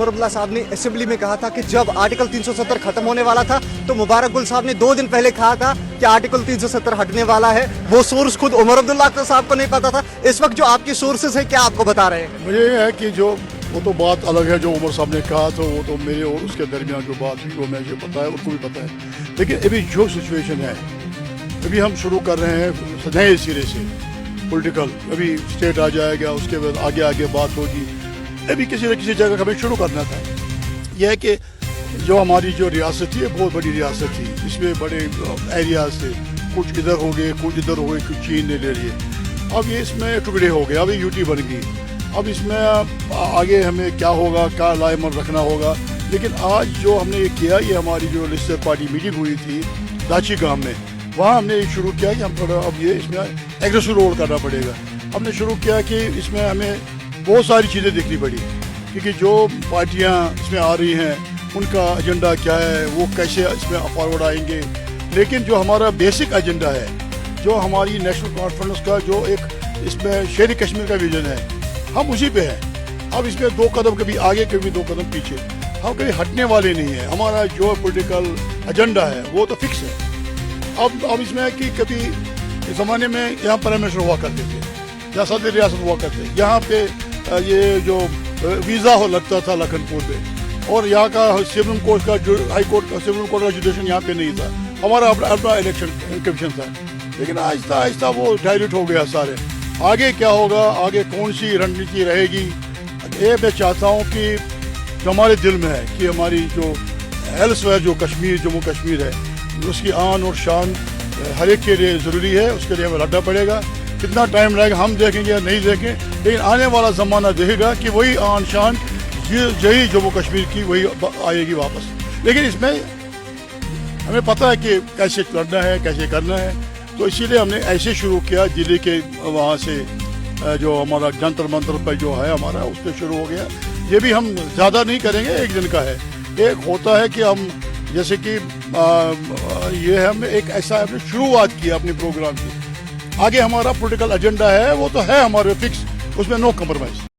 उमर अब्दुल्ला साहब ने असेंबली में कहा था कि जब आर्टिकल 370 खत्म होने वाला था तो मुबारक गुल साहब ने 2 दिन पहले कहा था कि आर्टिकल 370 हटने वाला है। वो सोर्स खुद उमर अब्दुल्ला साहब को नहीं पता था। इस वक्त जो आपकी सोर्सेज है क्या आपको बता रहे हैं? मुझे ये है कि जो वो तो बात अलग है, जो उमर साहब ने कहा तो वो तो मेरे और उसके दरमियान जो बात हुई वो मुझे पता है, उनको भी पता है। लेकिन अभी जो सिचुएशन है, अभी हम शुरू कर रहे हैं नए सिरे से पॉलिटिकल, अभी स्टेट आ जाएगा, उसके बाद आगे आगे बात होगी। अभी किसी न किसी जगह कभी शुरू करना था। यह है कि जो हमारी जो रियासत थी बहुत बड़ी रियासत थी, इसमें बड़े एरियाज थे, कुछ इधर हो गए, कुछ इधर हो गए, कुछ चीन ने ले लिए। अब ये इसमें टुकड़े हो गए, अभी यूटी बन गई। अब इसमें आगे हमें क्या होगा, क्या लाएमन रखना होगा। लेकिन आज जो हमने ये किया, ये हमारी जो लिस्टर पार्टी मीटिंग हुई थी दाची गांव में, वहाँ हमने ये शुरू किया कि हम थोड़ा अब ये इसमें एग्रेसिव रोल करना पड़ेगा। हमने शुरू किया कि इसमें हमें बहुत सारी चीज़ें देखनी पड़ी, क्योंकि जो पार्टियाँ इसमें आ रही हैं उनका एजेंडा क्या है, वो कैसे इसमें फॉरवर्ड आएंगे। लेकिन जो हमारा बेसिक एजेंडा है, जो हमारी नेशनल कॉन्फ्रेंस का जो एक इसमें शेरी कश्मीर का विजन है, हम उसी पे हैं। अब इसमें 2 कदम कभी आगे, कभी 2 कदम पीछे, हम कभी हटने वाले नहीं हैं। हमारा जो पॉलिटिकल एजेंडा है वो तो फिक्स है। अब इसमें है कि कभी ज़माने में यहाँ प्राइम मिनिस्टर हुआ करते थे या सदर रियासत हुआ करते, यहाँ पे ये जो वीज़ा हो लगता था लखनपुर में, और यहाँ का सुप्रीम कोर्ट का जो हाई कोर्ट का सुप्रीम कोर्ट का जुडिशन यहाँ पे नहीं था, हमारा अपना इलेक्शन कमीशन था। लेकिन आहिस्ता आहिस्ता वो डायल्यूट हो गया सारे। आगे क्या होगा, आगे कौन सी रणनीति रहेगी, ये मैं चाहता हूँ कि जो हमारे दिल में है कि हमारी जो एल्सवेयर जो कश्मीर, जम्मू कश्मीर है, उसकी आन और शान हर एक के लिए ज़रूरी है। उसके लिए हमें लड़ना पड़ेगा। कितना टाइम लगेगा हम देखेंगे या नहीं देखें, लेकिन आने वाला ज़माना देखेगा कि वही आन शान यही जम्मू कश्मीर की वही आएगी वापस। लेकिन इसमें हमें पता है कि कैसे लड़ना है, कैसे करना है, तो इसीलिए हमने ऐसे शुरू किया। दिल्ली के वहाँ से जो हमारा जंतर मंतर पर जो है हमारा, उस पर शुरू हो गया। ये भी हम ज़्यादा नहीं करेंगे, 1 दिन का है। एक होता है कि हम जैसे कि ये हमने एक ऐसा हमने शुरुआत की अपने प्रोग्राम की। आगे हमारा पॉलिटिकल एजेंडा है, वो तो है हमारे फिक्स, उसमें नो कम्प्रोमाइज़।